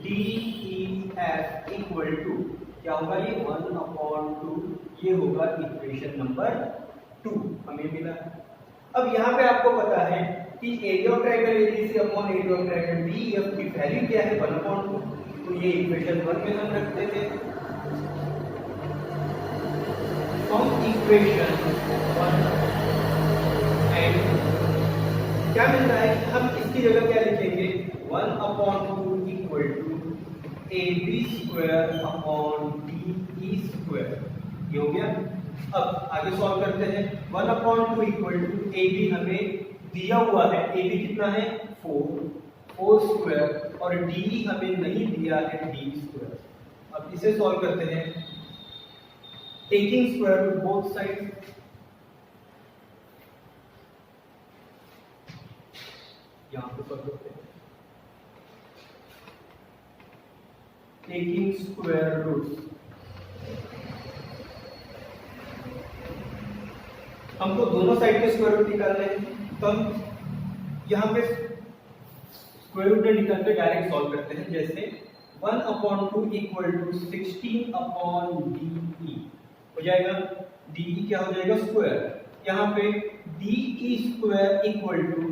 D E F equal to, क्या होगा ये? 1/2, ये होगा इक्वेशन नंबर 2 हमें मिला। अब यहाँ पे आपको पता है कि area of triangle ABC upon area of triangle DEF की वैल्यू क्या है? 1/2। तो ये इक्वेशन 1 में हम रखते थे। फ्रॉम इक्वेशन 1 एंड क्या मिलता है? हम इसकी जगह क्या लिखेंगे? 1/2 equal to AB square upon DE square, ये हो गया। अब आगे सॉल्व करते हैं। 1/2 इक्वल टू AB हमें दिया हुआ है, AB कितना है? 4 स्क्वायर, और DE हमें नहीं दिया है, D स्क्वायर। अब इसे सॉल्व करते हैं taking square root both sides. यहां पे सॉल्व करते हैं टेकिंग स्क्वायर रूट्स। हमको दोनों साइड के स्क्वायर रूट निकालने हैं, तो हम यहाँ पे स्क्वायर रूट निकाल के डायरेक्ट सॉल्व करते हैं। जैसे 1/2 इक्वल टू 16 अपॉन DE हो जाएगा। DE क्या हो जाएगा? स्क्वायर। यहाँ पे DE स्क्वायर इक्वल टू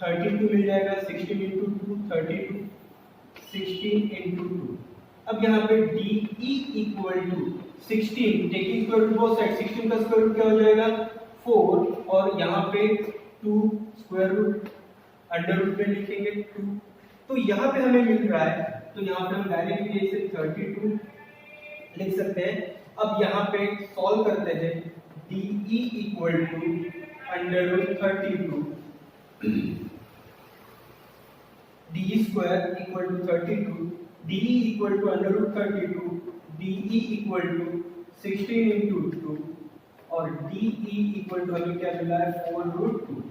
32 मिल जाएगा। 16 इंटू 2 32, 16 इंटू 2। अब यहाँ पे DE equal to 16, taking square root both side, 16 का स्क्वायर रूट क्या हो जाएगा? 4, और यहाँ पे 2 स्क्वायर रूट अंडर रूट में लिखेंगे 2। तो यहाँ पे हमें मिल रहा है, तो यहाँ पे हम डायरेक्टली इसे 32 लिख सकते हैं। अब यहाँ पे सॉल्व करते हैं। DE equal to under root 32, DE square equal to 32, DE equal to under root 32, DE equal to 16 into 2, और DE इक्वल टू हमें क्या मिला है? 4√2।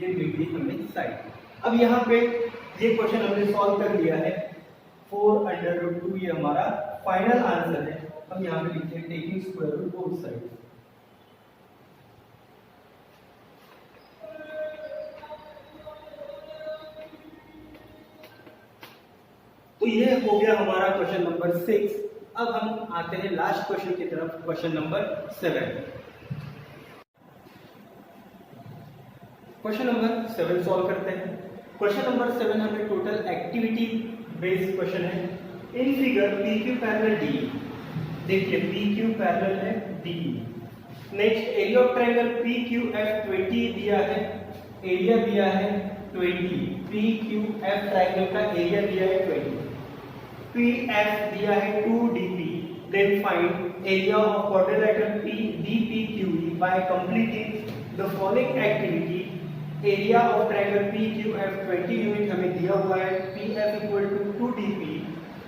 ये मिल गई हमें साइड। अब यहाँ पे ये क्वेश्चन हमने सॉल्व कर लिया है। 4√2 ये हमारा फाइनल आंसर है। हम यहाँ पे लिखते हैं taking square root both side. तो ये हो गया हमारा क्वेश्चन नंबर 6। अब हम आते हैं लास्ट क्वेश्चन की तरफ, question number 7। Question number 7 solve करते हैं। क्वेश्चन नंबर 7 हमें टोटल एक्टिविटी बेस्ड क्वेश्चन है। In figure PQ parallel DE, देखिए PQ पैरेलल है DE। Next area of triangle PQF 20 दिया है, एरिया दिया है 20। PQF ट्रायंगल का एरिया दिया है 20। PF दिया है 2DP। Then find area of quadrilateral DPQE by completing the following activity. Area of triangle PQF 20 unit हमें दिया हुआ है, PF equal to 2DP।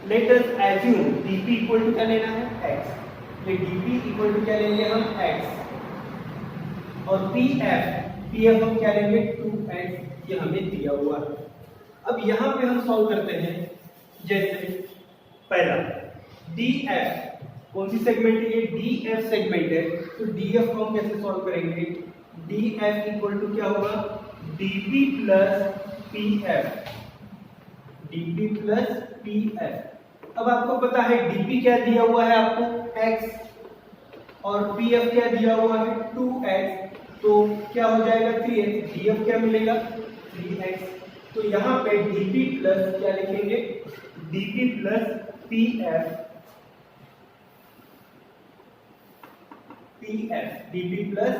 Let us assume DP equal to क्या लेना है, x। ये DP इक्वल टू क्या लेंगे हम, x। और PF हम क्या लेंगे, 2x। ये हमें दिया हुआ है। अब यहाँ पे हम सॉल्व करते हैं। जैसे पहला DF, कौन सी सेगमेंट है ये, DF सेगमेंट है, तो DF को हम कैसे सॉल्व करेंगे। DF इक्वल टू क्या होगा, DP plus PF। DP plus PF। अब आपको पता है DP क्या दिया हुआ है आपको, x, और PF क्या दिया हुआ है, 2x। तो क्या हो जाएगा, 3x। DF क्या मिलेगा, 3x। तो यहाँ पे DP प्लस क्या लिखेंगे, DP plus PF। DP plus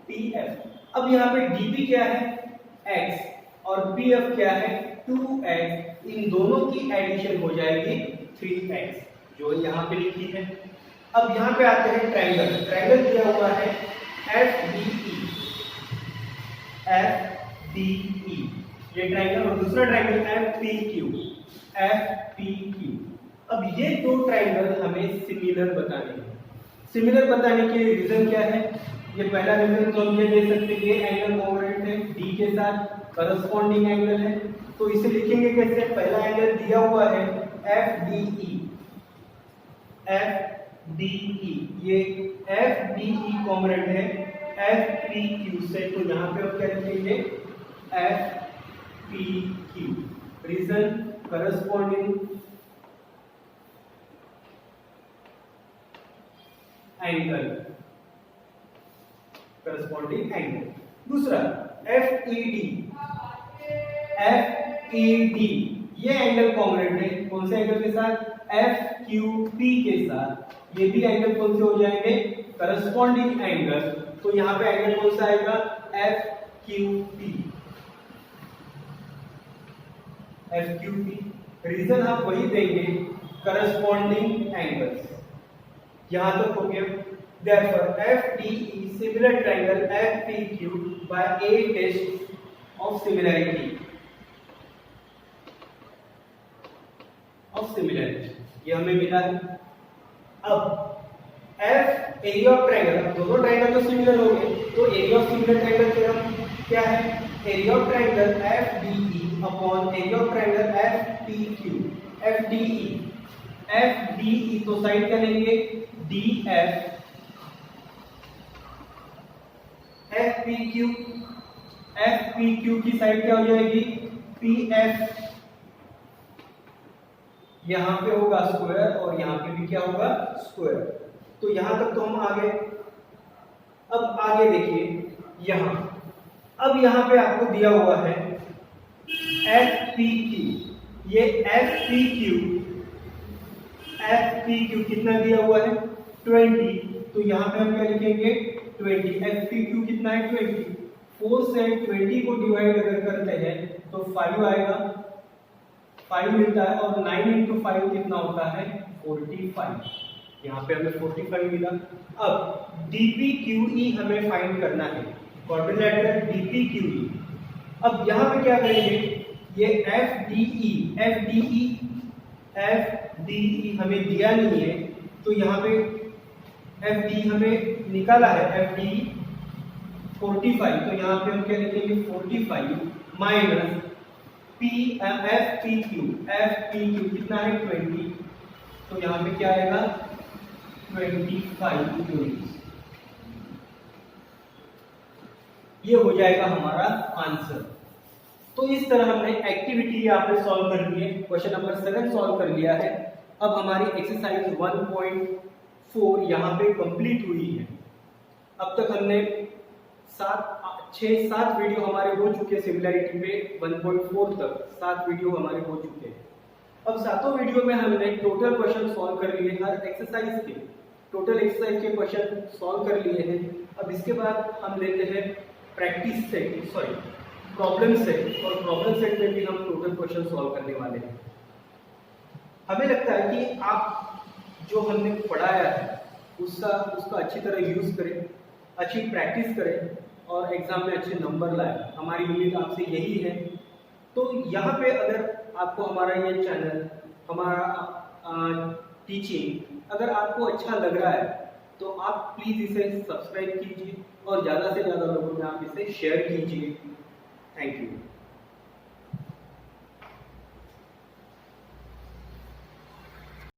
PF। अब यहाँ पे DP क्या है, x, और PF क्या है, 2x। इन दोनों की एडिशन हो जाएगी 3x, जो यहाँ पे लिखी है। अब यहाँ पे आते हैं ट्रायंगल। ट्रायंगल दिया हुआ है FDE। ये ट्रायंगल, और दूसरा ट्रायंगल FPQ। अब ये दो ट्रायंगल हमें सिमिलर बताने हैं। सिमिलर बताने के रीजन क्या है, ये पहला रीजन तो हम ये दे सकते हैं, ये एंगल कोऑर्डिनेट है D के साथ करस्पॉन्डिंग एंगल है, तो इसे लिखेंगे कैसे। पहला एंगल दिया हुआ है FDE। ये FDE कॉम्पोनेंट है FPQ से, तो यहाँ पे हम क्या लिखेंगे, FPQ। रीजन करस्पॉन्डिंग एंगल, दूसरा FED। ये एंगल कॉम्पोनेंट है कौन से एंगल के साथ, FQP के साथ। ये भी एंगल कौन से हो जाएंगे, करस्पॉन्डिंग एंगल। तो यहाँ पे एंगल कौन सा आएगा, FQP। रीजन आप वही देंगे, करस्पॉन्डिंग एंगल्स। यहां तक हो गया। Therefore, FDE similar triangle FPQ by a test of similarity। ये हमें मिला है। अब F एरिया ऑफ ट्रायंगल, दोनों ट्रायंगल तो सिमिलर हो गए, तो area of similar triangle theorem क्या है, area of triangle FDE upon area of triangle FPQ। FDE तो साइड क्या लेंगे, DF। FPQ की साइड क्या हो जाएगी, PF। यहां पे होगा स्क्वायर, और यहां पे भी क्या होगा, स्क्वायर। तो यहां तक तो हम आ गए। अब आगे देखिए यहां, अब यहां पे आपको दिया हुआ है FPQ। ये FPQ कितना दिया हुआ है, 20। तो यहां पे हम क्या लिखेंगे, 20। FPQ कितना है, 20। 4 से 20 को डिवाइड अगर करते हैं तो 5 आएगा, 5 मिलता है, और 9 into 5 कितना होता है, 45। यहाँ पे हमें 45 मिला। अब DPQE हमें फाइंड करना है, क्वाड्रिलेटरल DPQE। अब यहाँ पे क्या करेंगे, ये FDE हमें दिया नहीं है, तो यहाँ पे FDE हमें निकाला है, FDE 45। तो यहाँ पे हम क्या लिखेंगे, 45 माइनस FPQ कितना है, 20। तो यहाँ पे क्या आएगा, 25 यूनिट्स। ये हो जाएगा हमारा आंसर। तो इस तरह हमने एक्टिविटी यहाँ पे सॉल्व कर ली है, क्वेश्चन नंबर 7 सॉल्व कर लिया है। अब हमारी एक्सरसाइज 1.4 यहाँ पे कंप्लीट हुई है। अब तक हमने 6-7 वीडियो हमारे हो चुके हैं सिमिलैरिटी पे, 1.4 तक 7 वीडियो हमारे हो चुके हैं। अब 7 वीडियो में हमने टोटल क्वेश्चन सॉल्व कर लिए, हर एक्सरसाइज के टोटल एक्सरसाइज के क्वेश्चन सॉल्व कर लिए हैं। अब इसके बाद हम लेते हैं प्रैक्टिस सेट, प्रॉब्लम सेट, और प्रॉब्लम सेट में भी हम टोटल क्वेश्चन सॉल्व करने वाले हैं। हमें लगता है कि आप जो हमने पढ़ाया है उसका अच्छी तरह यूज करें, अच्छी प्रैक्टिस करें और एग्जाम में अच्छे नंबर लाएं। हमारी उम्मीद आपसे यही है। तो यहाँ पे अगर आपको हमारा ये चैनल, हमारा टीचिंग अगर आपको अच्छा लग रहा है तो आप प्लीज़ इसे सब्सक्राइब कीजिए और ज़्यादा से ज़्यादा लोगों में आप इसे शेयर कीजिए। Thank you.